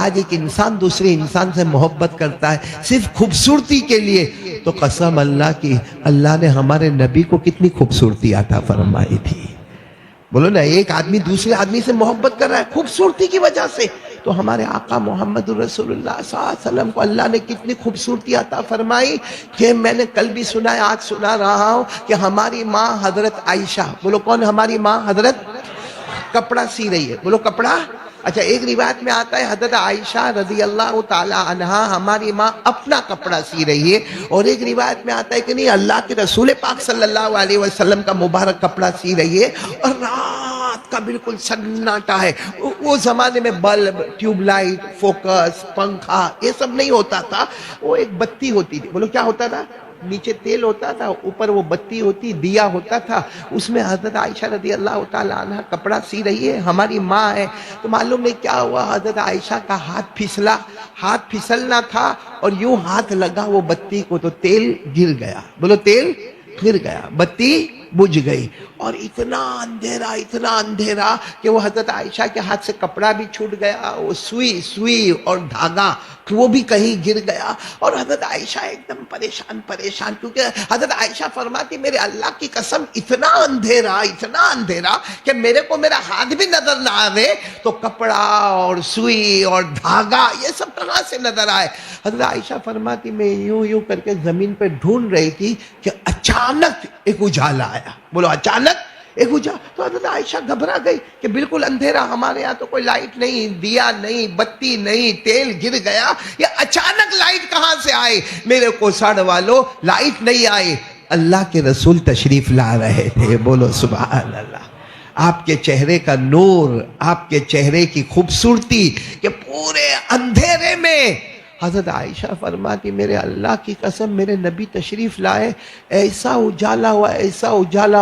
آج ایک انسان دوسرے انسان سے محبت کرتا ہے صرف خوبصورتی کے لیے، تو قسم اللہ کی، اللہ نے ہمارے نبی کو کتنی خوبصورتی عطا فرمائی تھی۔ بولو نا، ایک آدمی دوسرے آدمی سے محبت کر رہا ہے خوبصورتی کی وجہ سے، تو ہمارے آقا محمد رسول اللہ صلی اللہ علیہ وسلم کو اللہ نے کتنی خوبصورتی عطا فرمائی کہ میں نے کل بھی سنا ہے، آج سنا رہا ہوں کہ ہماری ماں حضرت عائشہ، بولو کون ہماری ماں؟ حضرت کپڑا سی رہی ہے، بولو کپڑا۔ اچھا، ایک روایت میں آتا ہے حضرت عائشہ رضی اللہ تعالی عنہا ہماری ماں اپنا کپڑا سی رہی ہے، اور ایک روایت میں آتا ہے کہ نہیں، اللہ کے رسول پاک صلی اللہ علیہ وسلم کا مبارک کپڑا سی رہی ہے، اور رات کا بالکل سناٹا ہے۔ وہ زمانے میں بلب، ٹیوب لائٹ، فوکس، پنکھا یہ سب نہیں ہوتا تھا، وہ ایک بتی ہوتی تھی، بولو کیا ہوتا تھا؟ نیچے تیل ہوتا تھا، اوپر وہ بتی ہوتی، دیا ہوتا تھا، اس میں حضرت عائشہ رضی اللہ تعالی عنہ کپڑا سی رہی ہے، ہماری ماں ہے۔ تو معلوم نہیں کیا ہوا، حضرت عائشہ کا ہاتھ پھسلا، ہاتھ پھسلنا تھا اور یوں ہاتھ لگا وہ بتی کو تو تیل گر گیا، بولو تیل گر گیا، بتی بجھ گئی، اور اتنا اندھیرا کہ وہ حضرت عائشہ کے ہاتھ سے کپڑا بھی چھوٹ گیا، وہ سوئی اور دھاگا وہ بھی کہیں گر گیا، اور حضرت عائشہ ایک دم پریشان، کیونکہ حضرت عائشہ فرماتی میرے اللہ کی قسم اتنا اندھیرا کہ میرے کو میرا ہاتھ بھی نظر نہ آئے تو کپڑا اور سوئی اور دھاگا یہ سب کہاں سے نظر آئے؟ حضرت عائشہ فرماتی میں یوں کر کے زمین پہ ڈھونڈ رہی تھی کہ اچانک ایک اجالا آیا، بولو اچانک ایک اجالا، تو حضرت عائشہ گھبرا گئی کہ بالکل اندھیرا، ہمارے یہاں تو کوئی لائٹ نہیں، دیا نہیں، بتی نہیں، تیل گر گیا، یہ اچانک لائٹ کہاں سے آئے؟ میرے کو ساڑھ والو لائٹ نہیں آئے، اللہ کے رسول تشریف لا رہے تھے، بولو سبحان اللہ۔ آپ کے چہرے کا نور، آپ کے چہرے کی خوبصورتی کہ پورے اندھیرے میں حضرت عائشہ فرماتی میرے اللہ کی قسم میرے نبی تشریف لائے، ایسا اجالا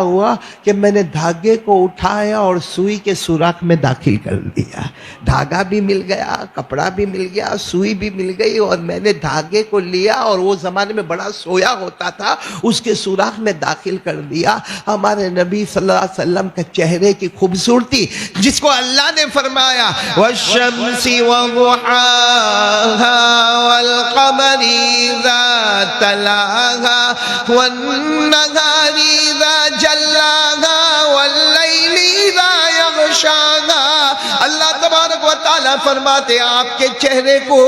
ہوا کہ میں نے دھاگے کو اٹھایا اور سوئی کے سوراخ میں داخل کر دیا، دھاگا بھی مل گیا، کپڑا بھی مل گیا، سوئی بھی مل گئی، اور میں نے دھاگے کو لیا اور وہ زمانے میں بڑا سویا ہوتا تھا اس کے سوراخ میں داخل کر دیا۔ ہمارے نبی صلی اللہ علیہ وسلم کے چہرے کی خوبصورتی جس کو اللہ نے فرمایا والشمس وضحاها والقمر إذا تلاها والنهار إذا جلاها والليل إذا يغشاها، اللہ تبارک و تعالیٰ فرماتے آپ کے چہرے کو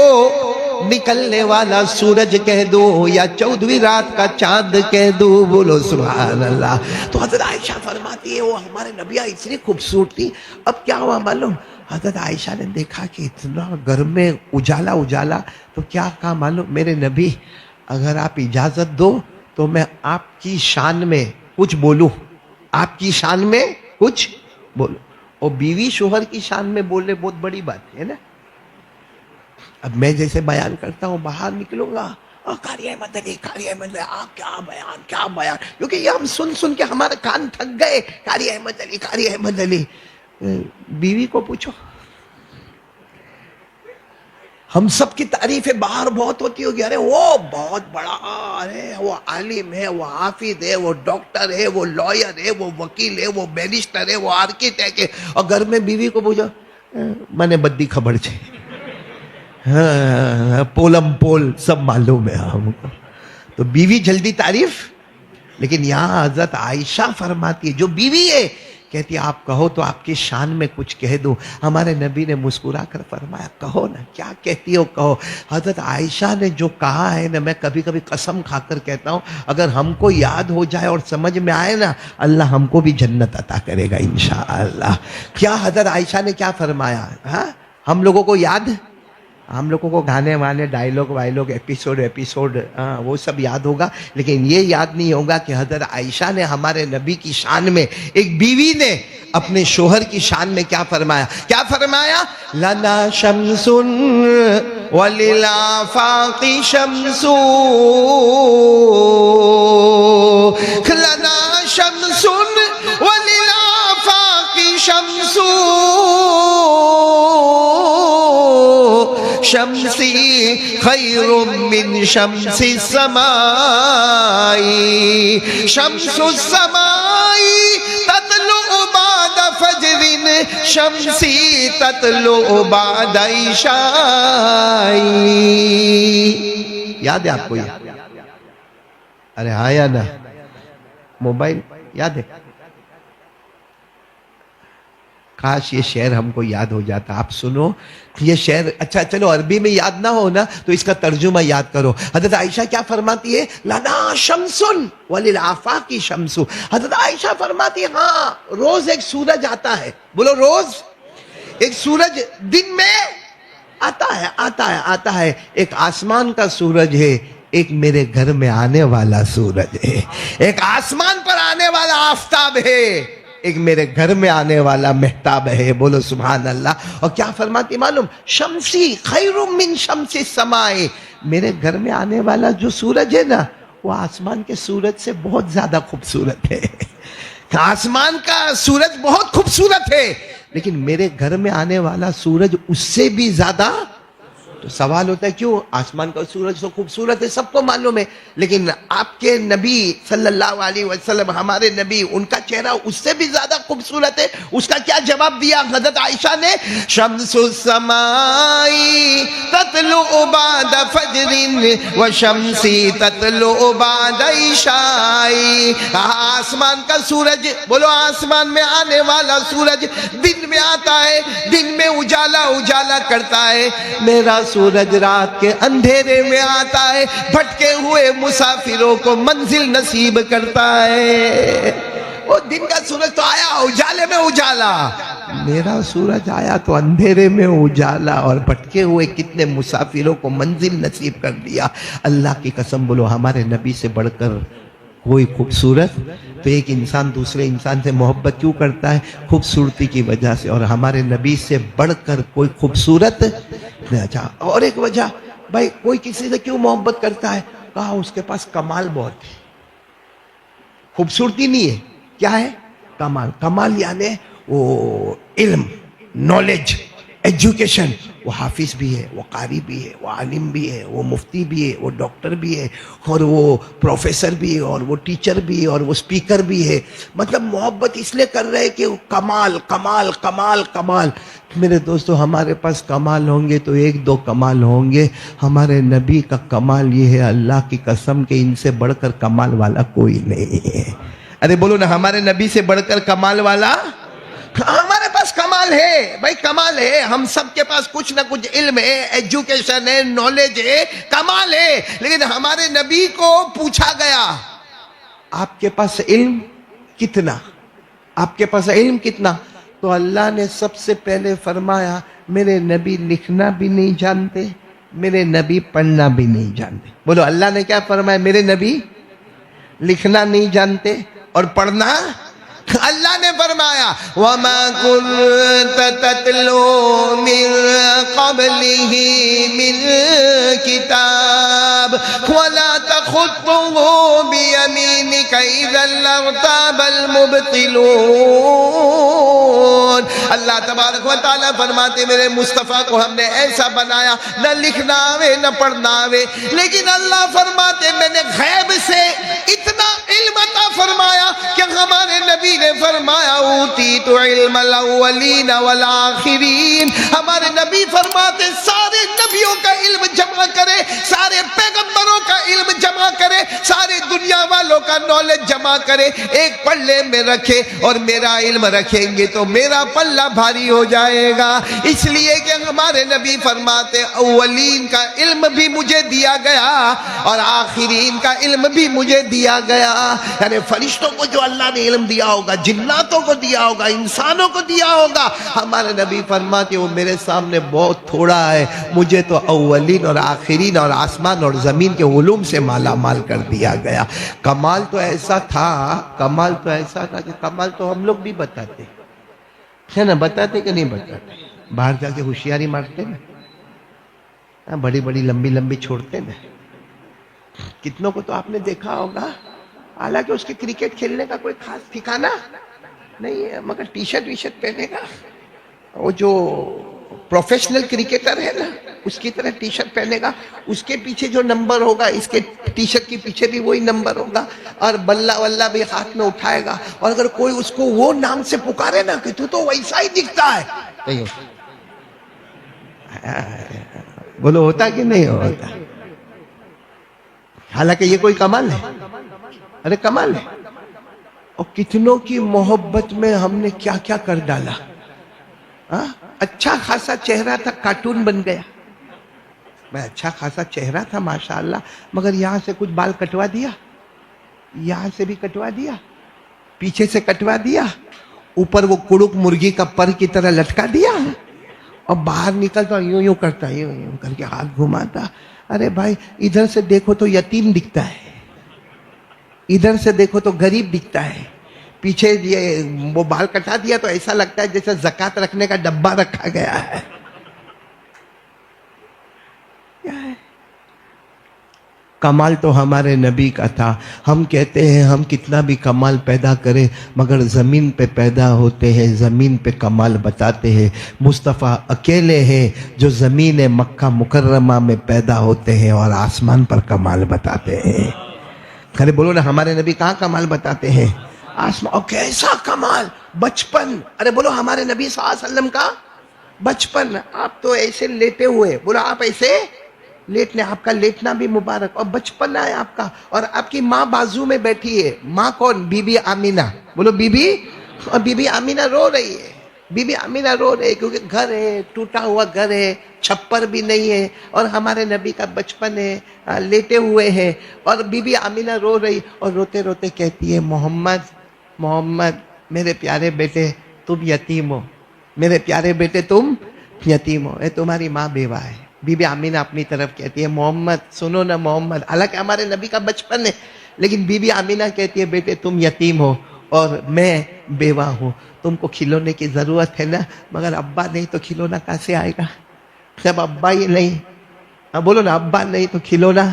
نکلنے والا سورج کہہ دو یا 14ویں رات کا چاند کہہ دو، بولو سبحان اللہ۔ تو حضرت عائشہ فرماتی ہے وہ ہمارے نبی اتنی خوبصورتی، اب کیا ہوا معلوم؟ حضرت عائشہ نے دیکھا کہ اتنا گھر میں اجالا، تو کیا کہا معلوم؟ میرے نبی اگر آپ اجازت دو تو میں آپ کی شان میں کچھ بولوں، آپ کی شان میں کچھ بولوں، اور بیوی شوہر کی شان میں بولے بہت بڑی بات ہے نا۔ اب میں جیسے بیان کرتا ہوں باہر نکلوں گا، قاری احمد علی، آپ کیا بیان، کیونکہ یہ ہم سن کے ہمارے کان تھک گئے، قاری احمد علی۔ بیوی کو پوچھو، ہم سب کی تعریفیں باہر بہت ہوتی ہوگی، ارے وہ بہت بڑا ہے، وہ عالم ہے، وہ حافظ ہے، وہ ڈاکٹر ہے، وہ لائر ہے، وہ وکیل ہے، وہ بیرسٹر ہے، وہ آرکیٹیکٹ ہے، اور گھر میں بیوی کو پوچھو میں نے بدی خبر چھے، پولم پول سب معلوم ہے ہم کو، تو بیوی جلدی تعریف۔ لیکن یہاں حضرت عائشہ فرماتی ہے جو بیوی ہے، کہتی آپ کہو تو آپ کی شان میں کچھ کہہ دوں۔ ہمارے نبی نے مسکرا کر فرمایا کہو نا، کیا کہتی ہو کہو۔ حضرت عائشہ نے جو کہا ہے نا، میں کبھی کبھی قسم کھا کر کہتا ہوں اگر ہم کو یاد ہو جائے اور سمجھ میں آئے نا، اللہ ہم کو بھی جنت عطا کرے گا انشاءاللہ۔ کیا حضرت عائشہ نے کیا فرمایا؟ ہاں ہم لوگوں کو یاد، ہم لوگوں کو گانے وانے ڈائلوگ وائلوگ ایپیسوڈ وہ سب یاد ہوگا، لیکن یہ یاد نہیں ہوگا کہ حضرت عائشہ نے ہمارے نبی کی شان میں، ایک بیوی نے اپنے شوہر کی شان میں کیا فرمایا؟ کیا فرمایا؟ لنا شمس وللآفاق شمس، لنا شمس وللآفاق شمس، شمسی خیر من شمس السماء، شمس السماء تطلع بعد فجر شمسی تطلع بعد عشاء. یاد ہے آپ کو یہ؟ ارے ہاں یا نا؟ موبائل یاد ہے؟ کاش یہ شعر ہم کو یاد ہو جاتا. آپ سنو یہ شعر. اچھا چلو عربی میں یاد نہ ہو نا تو اس کا ترجمہ یاد کرو. حضرت عائشہ کیا فرماتی ہے؟ لنا شمس وللآفاق شمس. حضرت عائشہ فرماتی ہے ہاں روز ایک سورج آتا ہے. بولو روز ایک سورج دن میں آتا ہے. ایک آسمان کا سورج ہے, ایک میرے گھر میں آنے والا سورج ہے. ایک آسمان پر آنے والا آفتاب ہے, ایک میرے گھر میں آنے والا مہتاب ہے. بولو سبحان اللہ. اور کیا فرماتی معلوم؟ شمسی خیر من شمس السماء. میرے گھر میں آنے والا جو سورج ہے نا وہ آسمان کے سورج سے بہت زیادہ خوبصورت ہے. آسمان کا سورج بہت خوبصورت ہے لیکن میرے گھر میں آنے والا سورج اس سے بھی زیادہ. تو سوال ہوتا ہے کیوں؟ آسمان کا سورج تو خوبصورت ہے, سب کو معلوم ہے, لیکن آپ کے نبی صلی اللہ علیہ وسلم, ہمارے نبی, ان کا چہرہ اس سے بھی زیادہ خوبصورت ہے. اس کا کیا جواب دیا حضرت عائشہ نے؟ شمس السماء تطلع بعد فجر وشمسی تطلع بعد عشاء. آسمان کا سورج, بولو آسمان میں آنے والا سورج دن میں آتا ہے, دن میں اجالا کرتا ہے. میرا سورج رات کے اندھیرے میں آتا ہے, بھٹکے ہوئے مسافروں کو منزل نصیب کرتا ہے. وہ دن کا سورج تو آیا اجالے میں اجالا, میرا سورج آیا تو اندھیرے میں اجالا اور بھٹکے ہوئے کتنے مسافروں کو منزل نصیب کر دیا. اللہ کی قسم بولو ہمارے نبی سے بڑھ کر کوئی خوبصورت؟ تو ایک انسان دوسرے انسان سے محبت کیوں کرتا ہے؟ خوبصورتی کی وجہ سے. اور ہمارے نبی سے بڑھ کر کوئی خوبصورت نہیں. اچھا اور ایک وجہ, بھائی کوئی کسی سے کیوں محبت کرتا ہے؟ کہا اس کے پاس کمال بہت ہے, خوبصورتی نہیں ہے. کیا ہے؟ کمال. کمال یعنی وہ علم, نالج, ایجوکیشن. وہ حافظ بھی ہے, وہ قاری بھی ہے, وہ عالم بھی ہے, وہ مفتی بھی ہے, وہ ڈاکٹر بھی ہے, اور وہ پروفیسر بھی ہے, اور وہ ٹیچر بھی ہے, اور وہ سپیکر بھی ہے. مطلب محبت اس لیے کر رہے کہ کمال کمال کمال کمال. میرے دوستو ہمارے پاس کمال ہوں گے تو ایک دو کمال ہوں گے. ہمارے نبی کا کمال یہ ہے, اللہ کی قسم کہ ان سے بڑھ کر کمال والا کوئی نہیں ہے. ارے بولو نا, ہمارے نبی سے بڑھ کر کمال والا. ہمارے پاس کمال ہے بھائی, کمال ہے. ہم سب کے پاس کچھ نہ کچھ علم ہے, ایجوکیشن ہے, نالج ہے, کمال ہے. لیکن ہمارے نبی کو پوچھا گیا آپ کے پاس علم کتنا, آپ کے پاس علم کتنا؟ تو اللہ نے سب سے پہلے فرمایا میرے نبی لکھنا بھی نہیں جانتے, میرے نبی پڑھنا بھی نہیں جانتے. بولو اللہ نے کیا فرمایا؟ میرے نبی لکھنا نہیں جانتے اور پڑھنا. اللہ نے فرمایا وَمَا كُنْتَ تَتْلُو مِن قَبْلِهِ مِن كِتَابٍ وَلَا تَخُطُّهُ بِيَمِينِكَ إِذًا لَارْتَابَ الْمُبْطِلُونَ. اللہ تبارک و تعالیٰ فرماتے میرے مصطفیٰ کو ہم نے ایسا بنایا, نہ لکھنا آوے نہ پڑھنا آوے, لیکن اللہ فرماتے میں نے غیب سے اتنا علم عطا فرمایا کہ ہمارے نبی نے فرمایا اوتیت علم الاولین والآخرین. ہمارے نبی فرماتے سارے نبیوں کا علم جمع کرے, سارے پیغمبروں کا علم جمع کرے, سارے دنیا والوں کا نالج جمع کرے, ایک پلے میں رکھے اور میرا علم رکھیں گے تو میرا پلہ بھاری ہو جائے گا. اس لیے کہ ہمارے نبی فرماتے اولین کا علم بھی مجھے دیا گیا اور آخرین کا علم بھی مجھے دیا گیا. یعنی فرشتوں کو جو اللہ نے علم دیا ہوگا, جناتوں کو دیا ہوگا, انسانوں کو دیا ہوگا, ہمارے نبی فرماتے وہ میرے سامنے بہت تھوڑا ہے, مجھے تو اولین اور آخرین اور آسمان اور زمین کے علوم سے مالا مال کر دیا گیا. کمال تو ایسا تھا, کمال تو ایسا تھا کہ کمال تو ہم لوگ بھی بتاتے ہے نا, بتاتے کہ نہیں بتاتے؟ باہر جا کے ہوشیاری مارتے نا, بڑی بڑی لمبی لمبی چھوڑتے نا. کتنوں کو تو آپ نے دیکھا ہوگا, حالانکہ اس کے کرکٹ کھیلنے کا کوئی خاص ٹھکانہ نہیں ہے, مگر ٹی شرٹ وی شرٹ پہنے گا. وہ جو پروفیشنل کرکٹر ہے نا اس کی طرح ٹی شرٹ پہنے گا, اس کے پیچھے جو نمبر ہوگا اس کے ٹی شرٹ کے پیچھے بھی وہی نمبر ہوگا, اور بلہ واللہ بھی ہاتھ میں اٹھائے گا, اور اگر کوئی اس کو وہ نام سے پکارے نا کہ تو ویسا ہی دکھتا ہے, بولو ہوتا کہ نہیں ہوتا؟ حالانکہ یہ کوئی کمال ہے, ارے کمال ہے. اور کتنوں کی محبت میں ہم نے کیا کیا کر ڈالا. اچھا خاصا چہرہ تھا, کارٹون بن گیا. میں اچھا خاصا چہرہ تھا ماشاءاللہ, مگر یہاں سے کچھ بال کٹوا دیا, یہاں سے بھی کٹوا دیا, پیچھے سے کٹوا دیا, اوپر وہ کڑک مرغی کا پر کی طرح لٹکا دیا, اور باہر نکلتا یوں یوں کرتا, یوں یوں کر کے ہاتھ گھماتا. ارے بھائی ادھر سے دیکھو تو یتیم دکھتا ہے, ادھر سے دیکھو تو غریب دکھتا ہے, پیچھے یہ وہ بال کٹا دیا تو ایسا لگتا ہے جیسے زکات رکھنے کا ڈبہ رکھا گیا ہے. کمال تو ہمارے نبی کا تھا. ہم کہتے ہیں ہم کتنا بھی کمال پیدا کریں مگر زمین پہ پیدا ہوتے ہیں, زمین پہ کمال بتاتے ہیں. مصطفیٰ اکیلے ہیں جو زمین مکہ مکرمہ میں پیدا ہوتے ہیں اور آسمان پر کمال بتاتے ہیں. ارے بولو نا, ہمارے نبی کہاں کمال بتاتے ہیں؟ آسمان. اور کیسا کمال, بچپن. ارے بولو ہمارے نبی صلی اللہ علیہ وسلم کا بچپن. آپ تو ایسے لیٹے ہوئے, بولو آپ ایسے لیٹنے, آپ کا لیٹنا بھی مبارک, اور بچپن ہے آپ کا, اور آپ کی ماں بازو میں بیٹھی ہے. ماں کون؟ بی بی آمینہ. بولو بی بی. اور بی بی آمینہ رو رہی ہے, بی بی آمینہ رو رہی ہے کیونکہ گھر ہے, ٹوٹا ہوا گھر ہے, چھپر بھی نہیں ہے, اور ہمارے نبی کا بچپن ہے, لیٹے ہوئے ہیں, اور بی بی آمینہ رو رہی, اور روتے روتے کہتی ہے محمد محمد میرے پیارے بیٹے تم یتیم ہو, میرے پیارے بیٹے تم یتیم ہو, اے تمہاری ماں بیوہ ہے. بی بی آمینہ اپنی طرف کہتی ہے محمد سنو نا محمد, حالانکہ ہمارے نبی کا بچپن ہے, لیکن بی بی آمینہ کہتی ہے بیٹے تم یتیم ہو اور میں بیوہ ہوں, تم کو کھلونے کی ضرورت ہے نا, مگر ابا نہیں تو کھلونا کہاں سے آئے گا؟ جب ابا ہی نہیں, بولو نا ابا نہیں تو کھلونا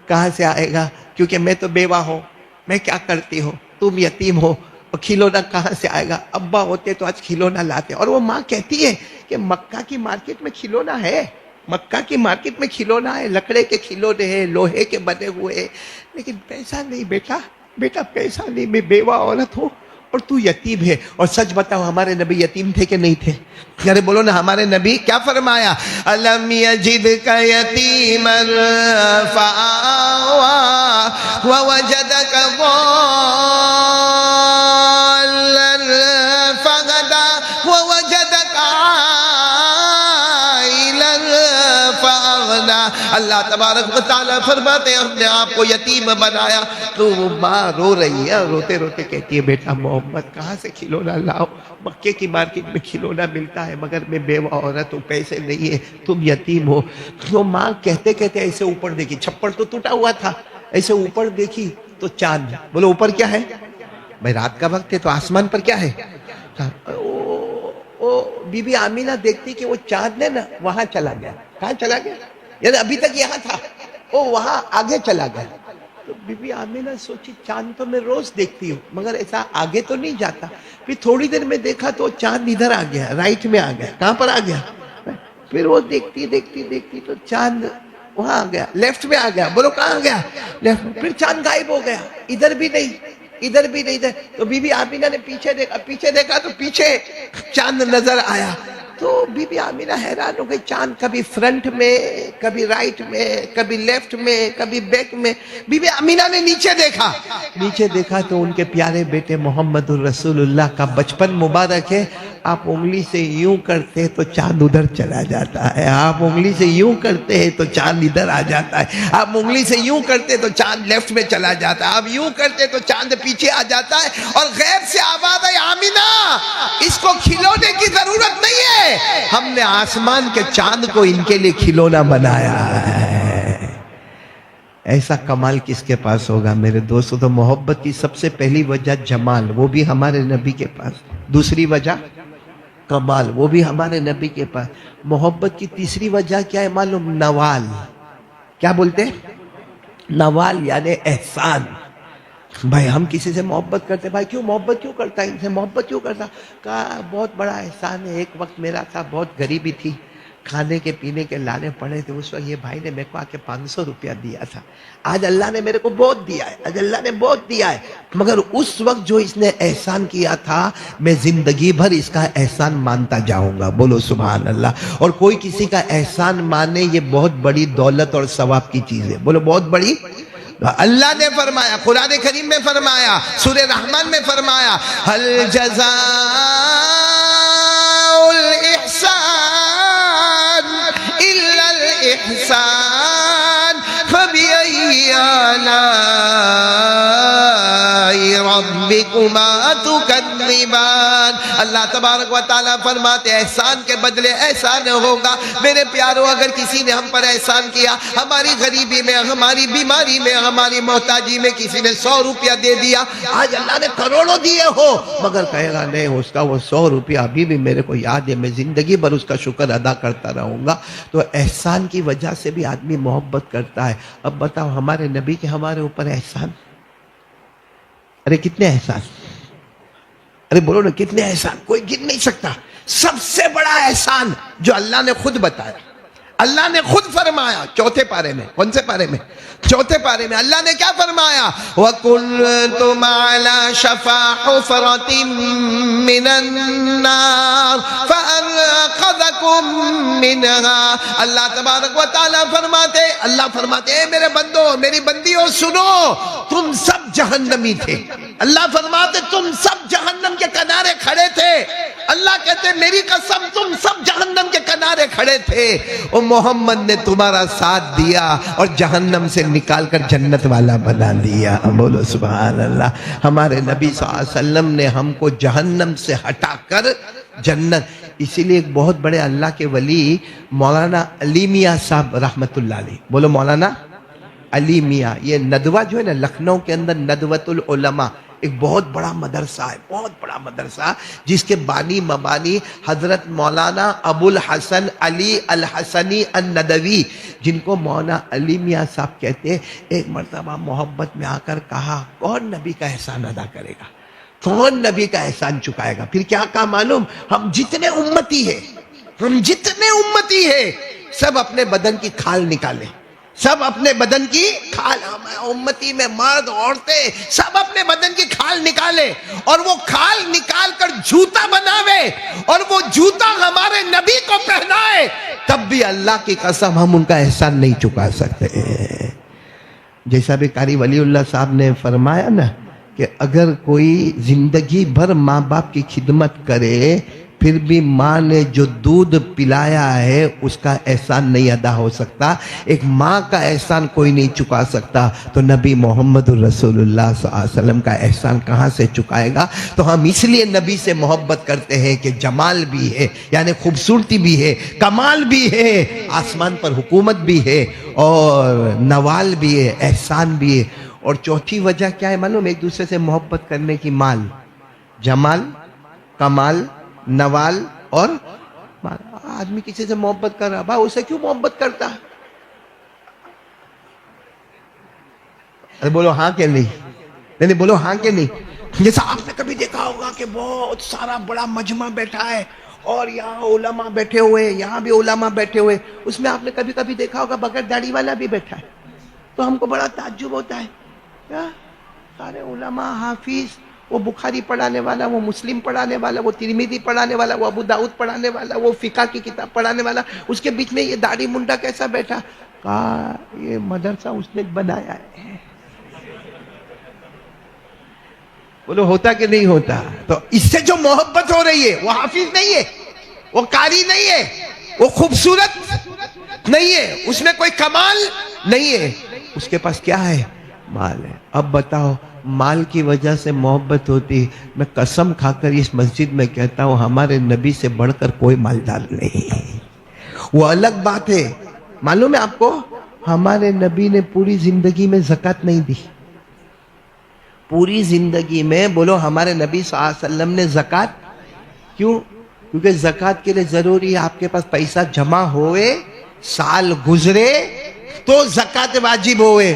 کہاں سے آئے گا؟ کیونکہ میں تو بیوہ ہوں, میں کیا کرتی ہوں, تم یتیم ہو, اور کھلونا کہاں سے آئے گا؟ ابا ہوتے تو آج کھلونا لاتے. اور وہ ماں کہتی ہے کہ مکہ کی مارکیٹ میں کھلونا ہے, مکہ کی مارکیٹ میں کھلونا ہے, لکڑے کے کھلونے ہیں, لوہے کے بنے ہوئے, لیکن پیسہ نہیں بیٹا, بیٹا پیسہ نہیں, میں بیوہ عورت ہوں اور تو یتیم ہے. اور سچ بتاؤ ہمارے نبی یتیم تھے کہ نہیں تھے؟ ارے بولو نا, ہمارے نبی کیا فرمایا؟ الم یجدک یتیما فآوا ووجدک ضالا فہدی ووجدک عائلا فاغنی. اللہ تبارک و تعالیٰ فرماتے ہیں ہم نے آپ کو یتیم بنایا. تو وہ ماں رو رہی ہے, روتے روتے کہتی ہے بیٹا محمد کہاں سے کھلونا لاؤ, مکے کی مارکیٹ میں کھلونا ملتا ہے مگر میں بیوہ عورت ہوں, پیسے نہیں ہے, تم یتیم ہو. تو ماں کہتے کہتے ایسے اوپر دیکھی, چھپڑ تو ٹوٹا ہوا تھا, ایسے اوپر دیکھی تو چاند. بولو اوپر کیا ہے بھائی؟ رات کا وقت ہے تو آسمان پر کیا ہے؟ بی بی آمینہ دیکھتی کہ وہ چاند نے نا وہاں چلا گیا. کہاں چلا گیا؟ یعنی ابھی تک یہاں تھا, وہ وہاں آگے چلا گیا. تو بی بی آمینہ سوچی چاند تو میں روز دیکھتی ہوں مگر ایسا آگے تو نہیں جاتا. پھر تھوڑی دیر میں دیکھا تو چاند ادھر آ گیا, رائٹ میں آ گیا. کہاں پر آ گیا؟ پھر وہ دیکھتی دیکھتی دیکھتی تو چاند وہاں آ گیا, لیفٹ میں آ گیا. بولو کہاں آ گیا؟ لیفٹ میں. پھر چاند غائب ہو گیا, ادھر بھی نہیں, ادھر بھی نہیں. تو بی بی آمینہ نے پیچھے دیکھا, پیچھے دیکھا تو پیچھے چاند نظر آیا. تو بی بی آمینہ حیران ہو گئی, چاند کبھی فرنٹ میں, کبھی رائٹ میں, کبھی لیفٹ میں, کبھی بیک میں. بی بی آمینہ نے نیچے دیکھا, نیچے دیکھا تو ان کے پیارے بیٹے محمد الرسول اللہ کا بچپن مبارک ہے. آپ انگلی سے یوں کرتے تو چاند ادھر چلا جاتا ہے, آپ انگلی سے یوں کرتے ہیں تو چاند ادھر آ جاتا ہے, آپ انگلی سے یوں کرتے تو چاند لیفٹ میں چلا جاتا ہے, آپ یوں کرتے تو چاند پیچھے آ جاتا ہے. اور غیب سے آواز ہے آمینہ اس کو کھلونے کی ضرورت نہیں ہے, ہم نے آسمان کے چاند کو ان کے لیے کھلونا بنایا ہے. ایسا کمال کس کے پاس ہوگا میرے دوستو؟ تو محبت کی سب سے پہلی وجہ جمال, وہ بھی ہمارے نبی کے پاس. دوسری وجہ کمال, وہ بھی ہمارے نبی کے پاس. محبت کی تیسری وجہ کیا ہے معلوم؟ نوال. کیا بولتے ہیں؟ نوال یعنی احسان. بھائی ہم کسی سے محبت کرتے, بھائی کیوں محبت کیوں کرتا ہے, ان سے محبت کیوں کرتا؟ کہا بہت بڑا احسان ہے, ایک وقت میرا تھا, بہت غریبی تھی, کھانے کے پینے کے لانے پڑے تھے، اس وقت یہ بھائی نے میرے کو آ کے 500 روپیہ دیا تھا. آج اللہ نے میرے کو بہت دیا ہے، آج اللہ نے بہت دیا ہے، مگر اس وقت جو اس نے احسان کیا تھا میں زندگی بھر اس کا احسان مانتا جاؤں گا. بولو سبحان اللہ. اور کوئی کسی کا احسان مانے یہ بہت بڑی دولت اور ثواب کی چیز ہے. بولو بہت بڑی. اللہ نے فرمایا، قرآن کریم میں فرمایا، سورہ رحمان میں فرمایا، هل جزاء الاحسان الا الاحسان فبأي آلاء ربكما تكذبان. اللہ تبارک و تعالیٰ فرماتے احسان کے بدلے احسان ہوگا. میرے پیارو، اگر کسی نے ہم پر احسان کیا، ہماری غریبی میں، ہماری بیماری میں، ہماری محتاجی میں کسی نے 100 روپیہ دے دیا، آج اللہ نے کروڑوں دیے ہو، مگر کہے گا نہیں اس کا وہ 100 روپیہ ابھی بھی میرے کو یاد ہے، میں زندگی بھر اس کا شکر ادا کرتا رہوں گا. تو احسان کی وجہ سے بھی آدمی محبت کرتا ہے. اب بتاؤ ہمارے نبی کے ہمارے اوپر احسان، ارے کتنے احسان، ارے بولو نا کتنے احسان، کوئی گن نہیں سکتا. سب سے بڑا احسان جو اللہ نے خود بتایا، اللہ نے خود فرمایا چوتھے پارے میں. کون سے پارے میں؟ چوتھے پارے میں. اللہ نے کیا فرمایا؟ وَكُنْتُمْ عَلَى شَفَا حُفْرَةٍ مِّنَ النَّارِ فَأَنْقَذَكُم مِّنْهَا. اللہ تبارک و تعالیٰ فرماتے، اللہ فرماتے اے میرے بندو، میری بندیوں سنو، تم سب جہنمی تھے. اللہ فرماتے تم سب جہنم کے کنارے کھڑے تھے. اللہ کہتے میری قسم تم سب جہنم کے کنارے کھڑے تھے، اور محمد نے تمہارا ساتھ دیا اور جہنم سے نکال کر جنت والا بنا دیا. بولو سبحان اللہ. ہمارے نبی صلی اللہ علیہ وسلم نے ہم کو جہنم سے ہٹا کر جنت. اسی لیے ایک بہت بڑے اللہ کے ولی مولانا علی میاں صاحب رحمت اللہ علیہ، بولو مولانا علی میاں. یہ ندوہ جو ہے نا لکھنؤ کے اندر ندوۃ العلماء ایک بہت بڑا مدرسہ ہے، بہت بڑا مدرسہ، جس کے بانی مبانی حضرت مولانا ابو الحسن علی الحسنی الندوی، جن کو مولانا علی میاں صاحب کہتے ہیں. ایک مرتبہ محبت میں آ کر کہا کون نبی کا احسان ادا کرے گا، کون نبی کا احسان چکائے گا؟ پھر کیا کہا معلوم؟ ہم جتنے امتی ہیں سب اپنے بدن کی کھال نکالیں، سب اپنے بدن کی کھال، امتی میں مرد عورتیں سب اپنے بدن کی کھال نکالے، اور وہ کھال نکال کر جوتا بناوے، اور وہ جوتا ہمارے نبی کو پہنائے، تب بھی اللہ کی قسم ہم ان کا احسان نہیں چکا سکتے. جیسا بھی قاری ولی اللہ صاحب نے فرمایا نا کہ اگر کوئی زندگی بھر ماں باپ کی خدمت کرے پھر بھی ماں نے جو دودھ پلایا ہے اس کا احسان نہیں ادا ہو سکتا، ایک ماں کا احسان کوئی نہیں چکا سکتا، تو نبی محمد الرسول اللہ صلی اللہ علیہ وسلم کا احسان کہاں سے چکائے گا؟ تو ہم اس لیے نبی سے محبت کرتے ہیں کہ جمال بھی ہے، یعنی خوبصورتی بھی ہے، کمال بھی ہے، آسمان پر حکومت بھی ہے، اور نوال بھی ہے، احسان بھی ہے. اور چوتھی وجہ کیا ہے معلوم؟ ایک دوسرے سے محبت کرنے کی. مال، جمال، کمال، نوال اور مال. آدمی کسی سے محبت کر رہا، بھائی اسے کیوں محبت کرتا ہے؟ ارے بولو ہاں کہ نہیں بولو ہاں کہ نہیں. جیسا آپ نے کبھی دیکھا ہوگا کہ بہت سارا بڑا مجمع بیٹھا ہے اور یہاں علماء بیٹھے ہوئے، یہاں بھی علماء بیٹھے ہوئے، اس میں آپ نے کبھی دیکھا ہوگا بغیر داڑھی والا بھی بیٹھا ہے. تو ہم کو بڑا تعجب ہوتا ہے، سارے علماء، حافظ، وہ بخاری پڑھانے والا، وہ مسلم پڑھانے والا، وہ ترمذی پڑھانے والا، وہ ابو داؤد پڑھانے والا، وہ فقہ کی کتاب پڑھانے والا، اس کے بیچ میں یہ داڑھی منڈا کیسا بیٹھا؟ کہا یہ مدرسہ اس نے بنایا ہے. بولو ہوتا کہ نہیں ہوتا؟ تو اس سے جو محبت ہو رہی ہے وہ حافظ نہیں ہے، وہ قاری نہیں ہے، وہ خوبصورت نہیں ہے، اس میں کوئی کمال نہیں ہے، اس کے پاس کیا ہے؟ مال ہے. اب بتاؤ مال کی وجہ سے محبت ہوتی؟ میں قسم کھا کر اس مسجد میں کہتا ہوں ہمارے نبی سے بڑھ کر کوئی مالدار نہیں. وہ الگ بات ہے. معلوم ہے آپ کو ہمارے نبی نے پوری زندگی میں زکوٰۃ نہیں دی. پوری زندگی میں بولو ہمارے نبی صلی اللہ علیہ وسلم نے زکوٰۃ کیوں؟ کیونکہ زکوٰۃ کے لیے ضروری ہے آپ کے پاس پیسہ جمع ہوئے، سال گزرے تو زکوٰۃ واجب ہوئے.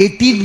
18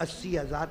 80,000,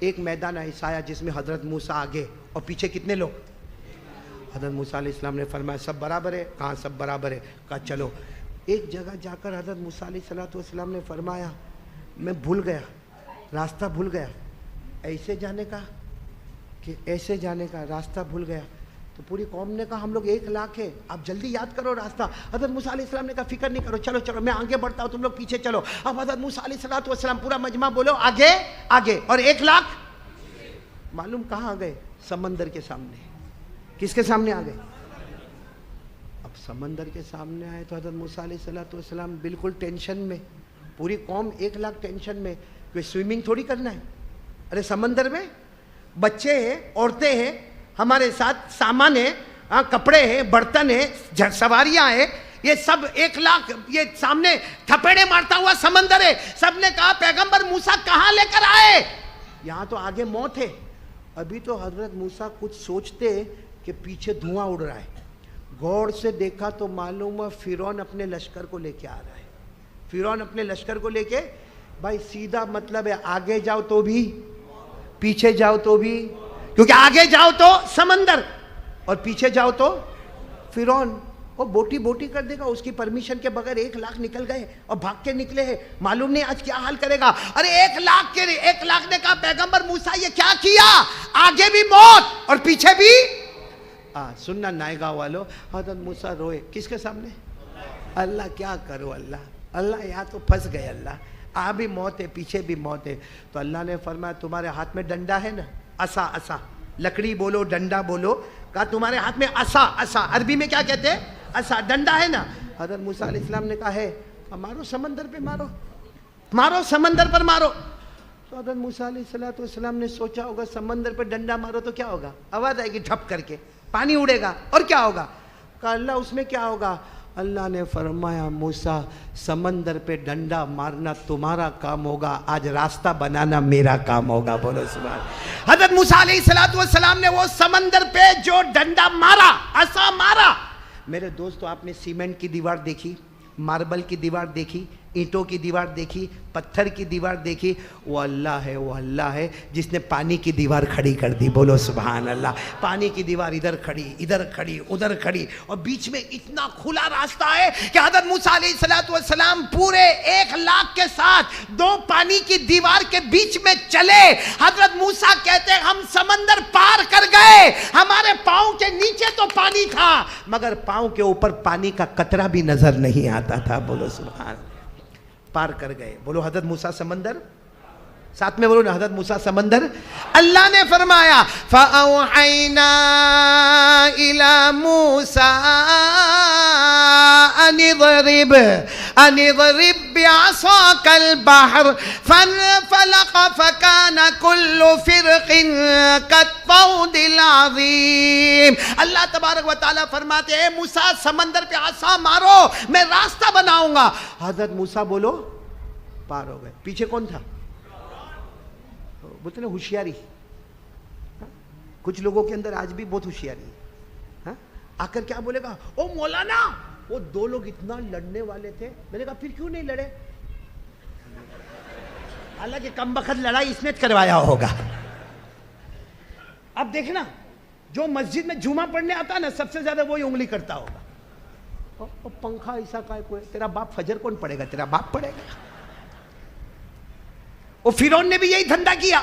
ایک میدان ایسا آیا جس میں حضرت موسیٰ آگے اور پیچھے کتنے لوگ؟ حضرت موسیٰ علیہ السلام نے فرمایا سب برابر ہے؟ کہاں سب برابر ہے؟ کہا چلو. ایک جگہ جا کر حضرت موسیٰ علیہ السلام نے فرمایا میں بھول گیا، راستہ بھول گیا، ایسے جانے کا کہ ایسے جانے کا راستہ بھول گیا. تو پوری قوم نے کہا ہم لوگ 1,00,000 ہیں، آپ جلدی یاد کرو راستہ. حضرت موسیٰ علیہ السلام نے کہا فکر نہیں کرو، چلو چلو میں آگے بڑھتا ہوں، تم لوگ پیچھے چلو. اب حضرت موسیٰ علیہ السلام پورا مجمع بولو آگے آگے، اور 1,00,000 معلوم کہاں آ گئے؟ سمندر کے سامنے. کس کے سامنے آ گئے؟ اب سمندر کے سامنے آئے تو حضرت موسیٰ علیہ السلام بالکل ٹینشن میں، پوری قوم 1,00,000 ٹینشن میں. کوئی سوئمنگ تھوڑی کرنا ہے، ارے سمندر میں بچے ہیں، عورتیں ہیں، ہمارے ساتھ سامان ہے، کپڑے ہیں، برتن ہیں، سواریاں ہیں، یہ سب 1,00,000 یہ سامنے تھپیڑے مارتا ہوا سمندر ہے. سب نے کہا پیغمبر موسیٰ کہاں لے کر آئے؟ یہاں تو آگے موت ہے. ابھی تو حضرت موسیٰ کچھ سوچتے کہ پیچھے دھواں اڑ رہا ہے. غور سے دیکھا تو معلوم ہے فرعون اپنے لشکر کو لے کے آ رہا ہے. فرعون اپنے لشکر کو لے کے، بھائی سیدھا مطلب ہے آگے جاؤ تو بھی، پیچھے جاؤ تو بھی، کیونکہ آگے جاؤ تو سمندر اور پیچھے جاؤ تو فرعون. وہ بوٹی کر دے گا، اس کی پرمیشن کے بغیر 1,00,000 نکل گئے اور بھاگ کے نکلے ہیں. معلوم نہیں آج کیا حال کرے گا. ارے 1,00,000 نے کہا پیغمبر موسیٰ یہ کیا کیا؟ آگے بھی موت اور پیچھے بھی. سننا نائگاہ والو، حضرت موسیٰ روئے کس کے سامنے؟ اللہ کیا کرو اللہ یہاں تو پھنس گئے، اللہ بھی موت ہے پیچھے بھی موت ہے. تو اللہ نے فرمایا تمہارے ہاتھ میں ڈنڈا ہے نا، عصا، لکڑی بولو ڈنڈا بولو. کہا تمہارے ہاتھ میں عصا، عربی میں کیا کہتے ہیں؟ عصا، ڈنڈا ہے نا. حضرت موسیٰ علیہ السلام نے کہا ہے، مارو سمندر پہ، مارو سمندر پر مارو. تو حضرت موسیٰ علیہ السلام نے سوچا ہوگا سمندر پہ ڈنڈا مارو تو کیا ہوگا؟ آواز آئے گی ڈھپ کر کے، پانی اڑے گا، اور کیا ہوگا؟ کہا اللہ اس میں کیا ہوگا؟ اللہ نے فرمایا موسیٰ سمندر پہ ڈنڈا مارنا تمہارا کام ہوگا، آج راستہ بنانا میرا کام ہوگا. بولو سبحان. حضرت موسیٰ علیہ السلام نے وہ سمندر پہ جو ڈنڈا مارا، عصا مارا. میرے دوستو آپ نے سیمنٹ کی دیوار دیکھی، ماربل کی دیوار دیکھی، اینٹوں کی دیوار دیکھی، پتھر کی دیوار دیکھی. وہ اللہ ہے جس نے پانی کی دیوار کھڑی کر دی. بولو سبحان اللہ. پانی کی دیوار ادھر کھڑی ادھر کھڑی اور بیچ میں اتنا کھلا راستہ ہے کہ حضرت موسیٰ علیہ السلام پورے 1,00,000 کے ساتھ 2 پانی کی دیوار کے بیچ میں چلے. حضرت موسیٰ کہتے ہیں ہم سمندر پار کر گئے، ہمارے پاؤں کے نیچے تو پانی تھا مگر پاؤں کے اوپر پانی کا قطرہ بھی نظر نہیں آتا تھا. بولو سبحان. پار کر گئے. بولو حضرت موسیٰ سمندر، ساتھ میں بولو نا حضرت موسیٰ سمندر. اللہ نے فرمایا فَأَوْحَيْنَا إِلَى مُوسَىٰ أَنِ اضْرِبْ بِعَصَاكَ الْبَحْرَ فَانفَلَقَ فَكَانَ كُلُّ فِرْقٍ كَالطَّوْدِ الْعَظِيمِ. اللہ تبارک و تعالیٰ فرماتے ہیں موسیٰ سمندر پہ عصا مارو میں راستہ بناؤں گا. حضرت موسیٰ بولو پار ہو گئے. پیچھے کون تھا؟ بولتے نا ہوشیاری. کچھ لوگوں کے اندر آج بھی بہت ہوشیاری ہے. آ کر کیا بولے گا؟ او مولانا وہ 2 لوگ اتنا لڑنے والے تھے. میں نے کہا پھر کیوں نہیں لڑے؟ حالانکہ کم بخت لڑائی اس نے کروایا ہوگا. اب دیکھنا جو مسجد میں جمعہ پڑھنے آتا ہے نا سب سے زیادہ وہی انگلی کرتا ہوگا. پنکھا ایسا کا کوئی، تیرا باپ فجر کون پڑھے گا؟ تیرا باپ پڑھے گا. وہ فرعون نے بھی یہی دھندا کیا.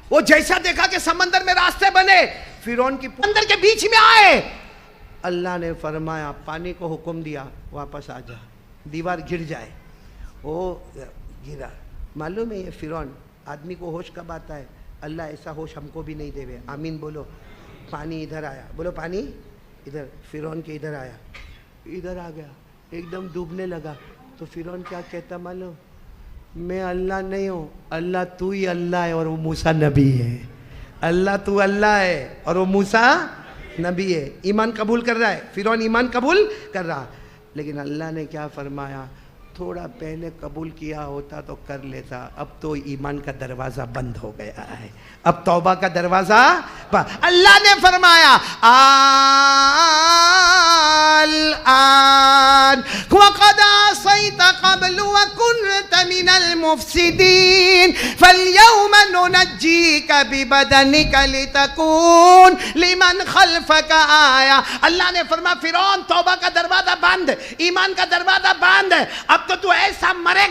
وہ جیسا دیکھا کہ سمندر میں راستے بنے، فرعون کی سمندر کے بیچ میں آئے. اللہ نے فرمایا پانی کو حکم دیا واپس آ جا، دیوار گر جائے. وہ گرا. معلوم ہے یہ فرعون آدمی کو ہوش کب آتا ہے؟ اللہ ایسا ہوش ہم کو بھی نہیں دے. آمین بولو. پانی ادھر آیا، بولو پانی ادھر، فرعون کے ادھر آیا، ادھر آ گیا، ایک دم ڈوبنے لگا. تو فرعون کیا کہتا معلوم؟ میں اللہ نہیں ہوں، اللہ تو ہی اللہ ہے اور وہ موسیٰ نبی ہے. اللہ تو اللہ ہے اور وہ موسیٰ نبی ہے. ایمان قبول کر رہا ہے فرعون، ایمان قبول کر رہا. لیکن اللہ نے کیا فرمایا؟ تھوڑا پہلے قبول کیا ہوتا تو کر لیتا. اب تو ایمان کا دروازہ بند ہو گیا ہے، اب توبہ کا دروازہ. اللہ نے فرمایا الآن وقد عصيت قبل وكنت من المفسدين فاليوم وَنُنَجِّيكَ بِبَدَنِكَ لِتَكُونَ لِمَنْ خَلْفَكَ آیا. اللہ نے فرمایا فرعون توبہ کا دروازہ بند، ایمان کا دروازہ بند. اب تو ایسا مرے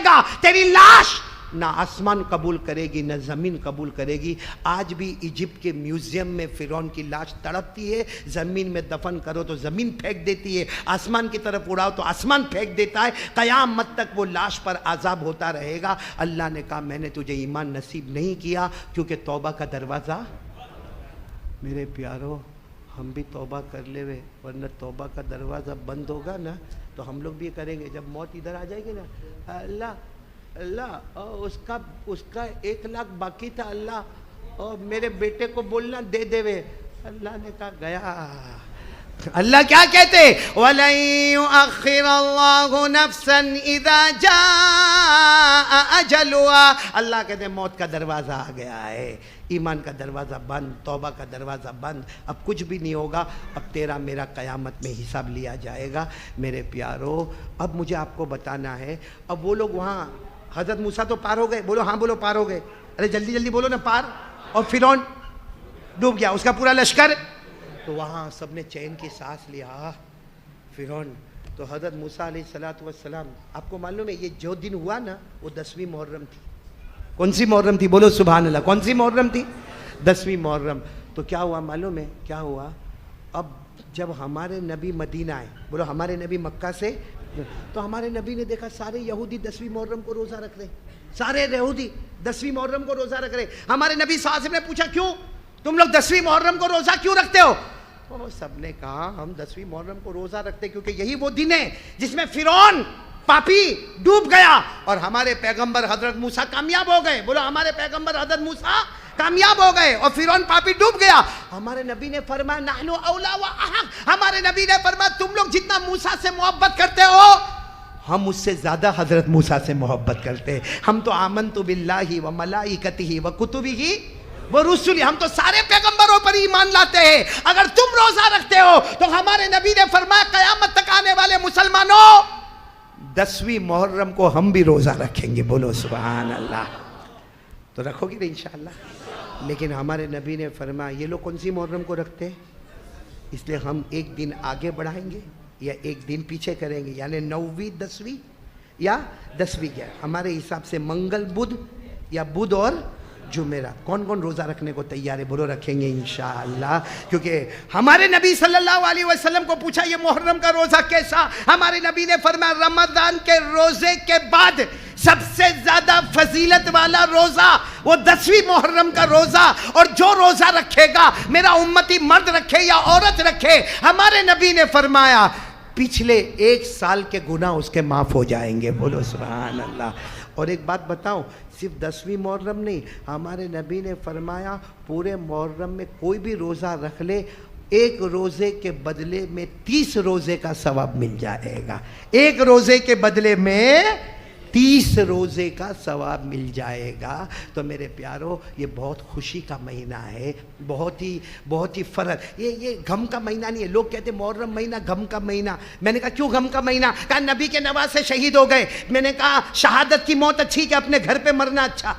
گا تیری لاش نہ آسمان قبول کرے گی نہ زمین قبول کرے گی. آج بھی ایجپٹ کے میوزیم میں فرعون کی لاش تڑپتی ہے. زمین میں دفن کرو تو زمین پھینک دیتی ہے، آسمان کی طرف اڑاؤ تو آسمان پھینک دیتا ہے. قیامت تک وہ لاش پر عذاب ہوتا رہے گا. اللہ نے کہا میں نے تجھے ایمان نصیب نہیں کیا کیونکہ توبہ کا دروازہ. میرے پیارو ہم بھی توبہ کر لے وے، ورنہ توبہ کا دروازہ بند ہوگا نا تو ہم لوگ بھی کریں گے. جب موت ادھر آ جائے گی نا، اللہ اس کا 1 لاکھ باقی تھا، اللہ میرے بیٹے کو بولنا دے دے وے. اللہ نے کہا گیا. اللہ کیا کہتے وَلَن يُؤَخِّرَ اللَّهُ نَفْسًا إِذَا جَاءَ أَجَلُهَا. اللہ کہتے موت کا دروازہ آ گیا ہے، ایمان کا دروازہ بند، توبہ کا دروازہ بند. اب کچھ بھی نہیں ہوگا. اب تیرا میرا قیامت میں حساب لیا جائے گا. میرے پیارو اب مجھے آپ کو بتانا ہے. اب وہ لوگ وہاں حضرت موسیٰ تو پار ہو گئے، بولو ہاں بولو پار ہو گئے. ارے جلدی جلدی بولو نا پار. اور فرعون ڈوب گیا، اس کا پورا لشکر. تو وہاں سب نے چین کی سانس لیا. فرعون تو حضرت موسیٰ علیہ السلام، آپ کو معلوم ہے یہ جو دن ہوا نا وہ 10ویں محرم تھی. کون سی محرم تھی؟ بولو سبحان اللہ. کون سی محرم تھی؟ 10ویں محرم. تو کیا ہوا معلوم ہے کیا ہوا؟ اب جب ہمارے نبی مدینہ آئے، بولو ہمارے نبی مکہ سے، تو ہمارے نبی نے دیکھا سارے یہودی 10ویں محرم کو روزہ رکھ رہے. سارے یہودی 10ویں محرم کو روزہ رکھ رہے. ہمارے نبی صلی اللہ علیہ وسلم نے پوچھا کیوں تم لوگ 10ویں محرم کو روزہ کیوں رکھتے ہو؟ تو سب نے کہا ہم 10ویں محرم کو روزہ رکھتے کیونکہ یہی وہ دن ہے جس میں فرعون پاپی ڈوب گیا اور ہمارے پیغمبر حضرت موسیٰ کامیاب ہو گئے. بولو ہمارے پیغمبر حضرت موسیٰ کامیاب ہو گئے اور فرعون پاپی ڈوب گیا. ہمارے نبی نے فرمایا نحن اولا و احق. ہمارے نبی نے فرمایا تم لوگ جتنا موسیٰ سے محبت کرتے ہو ہم اس سے زیادہ حضرت موسیٰ سے محبت کرتے ہیں. ہم تو آمنت باللہ و ملائکتہ و کتبہ و رسلہ، ہم تو سارے پیغمبروں پر ایمان لاتے ہیں. اگر تم روزہ رکھتے ہو تو ہمارے نبی نے فرمایا قیامت تک آنے والے مسلمانوں 10ویں محرم کو ہم بھی روزہ رکھیں گے. بولو سبحان اللہ. تو رکھو گے نا انشاءاللہ. لیکن ہمارے نبی نے فرمایا یہ لوگ کون سی محرم کو رکھتے ہیں، اس لیے ہم 1 دن آگے بڑھائیں گے یا 1 دن پیچھے کریں گے، یعنی 9ویں 10ویں یا 10ویں کیا ہمارے حساب سے منگل بدھ یا بدھ اور جمعرات. کون کون روزہ رکھنے کو تیار ہے؟ بولو رکھیں گے انشاءاللہ. کیونکہ ہمارے نبی صلی اللہ علیہ وسلم کو پوچھا یہ محرم کا روزہ کیسا؟ ہمارے نبی نے فرمایا رمضان کے روزے کے بعد سب سے زیادہ فضیلت والا روزہ وہ 10ویں محرم کا روزہ. اور جو روزہ رکھے گا میرا امتی مرد رکھے یا عورت رکھے، ہمارے نبی نے فرمایا پچھلے 1 سال کے گناہ اس کے معاف ہو جائیں گے. بولو سبحان اللہ. اور ایک بات بتاؤں، صرف 10ویں محرم نہیں، ہمارے نبی نے فرمایا پورے محرم میں کوئی بھی روزہ رکھ لے 1 روزے کے بدلے میں 30 روزے کا ثواب مل جائے گا. 1 روزے کے بدلے میں 30 روزے کا ثواب مل جائے گا. تو میرے پیارو یہ بہت خوشی کا مہینہ ہے، بہت ہی فرق. یہ غم کا مہینہ نہیں ہے. لوگ کہتے محرم مہینہ غم کا مہینہ. میں نے کہا کیوں غم کا مہینہ؟ کہا نبی کے نواسے شہید ہو گئے. میں نے کہا شہادت کی موت اچھی کہ اپنے گھر پہ مرنا اچھا؟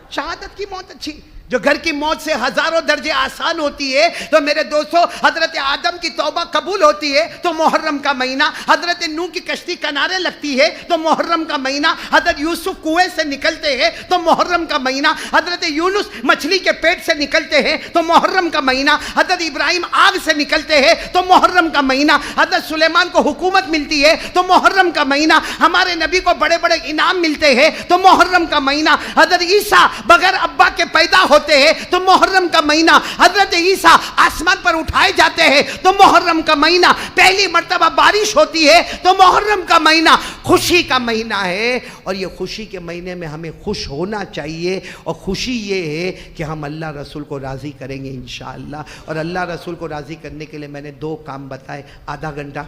شہادت کی موت اچھی. جو گھر کی موت سے ہزاروں درجے آسان ہوتی ہے. تو میرے دوستو حضرت آدم کی توبہ قبول ہوتی ہے تو محرم کا مہینہ. حضرت نوح کی کشتی کنارے لگتی ہے تو محرم کا مہینہ. حضرت یوسف کنویں سے نکلتے ہیں تو محرم کا مہینہ. حضرت یونس مچھلی کے پیٹ سے نکلتے ہیں تو محرم کا مہینہ. حضرت ابراہیم آگ سے نکلتے ہیں تو محرم کا مہینہ. حضرت سلیمان کو حکومت ملتی ہے تو محرم کا مہینہ. ہمارے نبی کو بڑے بڑے انعام ملتے ہیں تو محرم کا مہینہ. حضرت عیسیٰ بغیر ابا کے پیدا ہوتے ہیں تو محرم کا مہینہ. حضرت عیسیٰ آسمان پر اٹھائے جاتے ہیں تو محرم کا مہینہ. پہلی مرتبہ بارش ہوتی ہے تو محرم کا مہینہ. خوشی کا مہینہ ہے اور یہ خوشی کے مہینے میں ہمیں خوش ہونا چاہیے. اور خوشی یہ ہے کہ ہم اللہ رسول کو راضی کریں گے انشاءاللہ. اور اللہ رسول کو راضی کرنے کے لیے میں نے 2 کام بتائے، آدھا گھنٹہ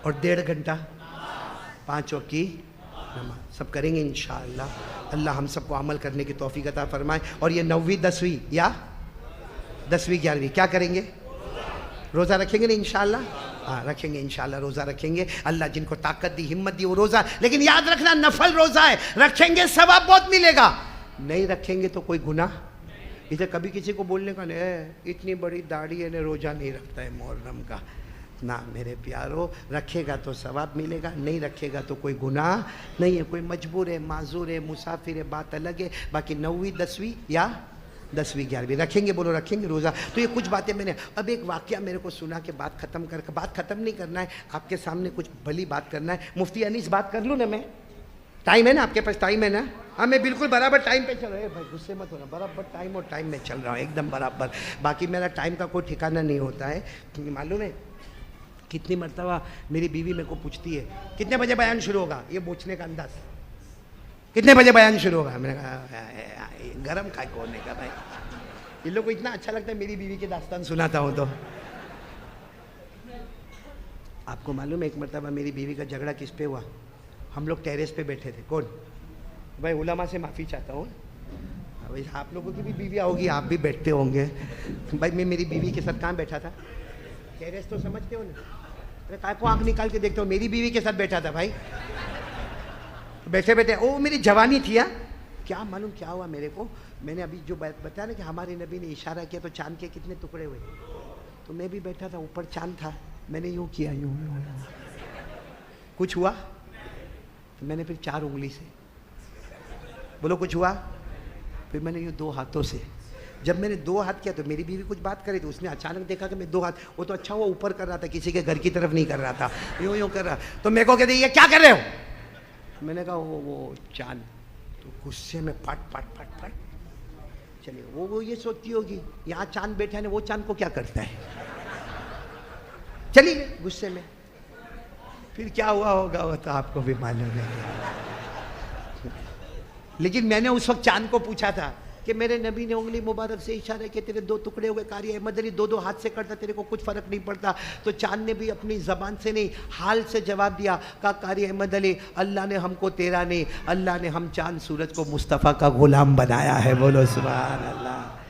اور 1.5 گھنٹہ 5 وقت کی نماز. سب کریں گے انشاءاللہ. اللہ ہم سب کو عمل کرنے کی توفیق عطا فرمائے. اور یہ 9ویں 10ویں یا 10ویں 11ویں کیا کریں گے؟ روزہ رکھیں گے نا انشاءاللہ. ہاں رکھیں گے انشاءاللہ، روزہ رکھیں گے. اللہ جن کو طاقت دی، ہمت دی، وہ روزہ. لیکن یاد رکھنا نفل روزہ ہے، رکھیں گے ثواب بہت ملے گا، نہیں رکھیں گے تو کوئی گناہ. اسے کبھی کسی کو بولنے کا نہیں اتنی بڑی داڑھی ہے روزہ نہیں رکھتا ہے محرم کا. نہ میرے پیارو، رکھے گا تو ثواب ملے گا، نہیں رکھے گا تو کوئی گناہ نہیں ہے. کوئی مجبور ہے، معذور ہے، مسافر ہے، بات الگ ہے. باقی 9ویں 10ویں یا 10ویں 11ویں رکھیں گے. بولو رکھیں گے روزہ. تو یہ کچھ باتیں میں نے اب ایک واقعہ میرے کو سنا کہ بات ختم نہیں کرنا ہے، آپ کے سامنے کچھ بھلی بات کرنا ہے. مفتی انیس بات کر لوں نا میں؟ ٹائم ہے نا آپ کے پاس؟ ٹائم ہے نا؟ ہاں میں بالکل برابر ٹائم پہ چل رہا ہوں. بھائی غصے مت ہونا، برابر ٹائم اور ٹائم میں چل رہا ہوں ایک دم برابر. باقی میرا ٹائم کا کوئی ٹھکانہ نہیں ہوتا ہے. کیونکہ معلوم ہے کتنی مرتبہ میری بیوی میرے کو پوچھتی ہے کتنے بجے بیان شروع ہوگا. یہ پوچھنے کا انداز، کتنے بجے بیان شروع ہوگا. میں نے کہا گرم کا کون ہے کا بھائی. ان لوگوں کو اتنا اچھا لگتا ہے میری بیوی کی داستان سناتا ہوں. تو آپ کو معلوم ہے ایک مرتبہ میری بیوی کا جھگڑا کس پہ ہوا؟ ہم لوگ ٹیریس پہ بیٹھے تھے. کون بھائی؟ علماء سے معافی چاہتا ہوں. آپ لوگوں کی بھی بیویاں ہوگی، آپ بھی بیٹھتے ہوں گے. بھائی میں میری بیوی کے ساتھ کہاں بیٹھا تھا؟ ٹیریس تو سمجھتے ہو نا؟ ارے کہاں کو آنکھ نکال کے دیکھتے ہو؟ میری بیوی کے ساتھ بیٹھا تھا بھائی. بیٹھے بیٹھے وہ میری جوانی تھی. کیا معلوم کیا ہوا میرے کو؟ میں نے ابھی جو بتایا نا کہ ہمارے نبی نے اشارہ کیا تو چاند کے کتنے ٹکڑے ہوئے. تو میں بھی بیٹھا تھا، اوپر چاند تھا، میں نے یوں کیا، یوں کچھ ہوا. تو میں نے پھر 4 انگلی سے بولو کچھ ہوا. پھر میں نے یوں 2 ہاتھوں سے. جب میں نے 2 ہاتھ کیا تو میری بیوی کچھ بات کری تو اس نے اچانک دیکھا کہ میں 2 ہاتھ، وہ تو اچھا ہوا اوپر کر رہا تھا، کسی کے گھر کی طرف نہیں کر رہا تھا، یوں یوں کر رہا. تو میرے کو کہتے یہ کیا کر رہے ہو؟ میں نے کہا وہ چاند. تو غصے میں پٹ پٹ پٹ پٹ. چلیے وہ یہ سوچتی ہوگی یہاں چاند بیٹھا ہے، وہ چاند کو کیا کرتا ہے. چلیے غصے میں پھر کیا ہوا ہوگا وہ تو آپ کو بھی معلوم ہے. لیکن میں نے اس وقت چاند کو پوچھا تھا کہ میرے نبی نے انگلی مبارک سے اشارہ کیا، تیرے 2 ٹکڑے ہوئے. قاری احمد علی 2 ہاتھ سے کرتا، تیرے کو کچھ فرق نہیں پڑتا. تو چاند نے بھی اپنی زبان سے نہیں حال سے جواب دیا. کہا قاری احمد علی اللہ نے ہم کو تیرا نہیں، اللہ نے ہم چاند سورج کو مصطفیٰ کا غلام بنایا ہے. بولو سبحان اللہ.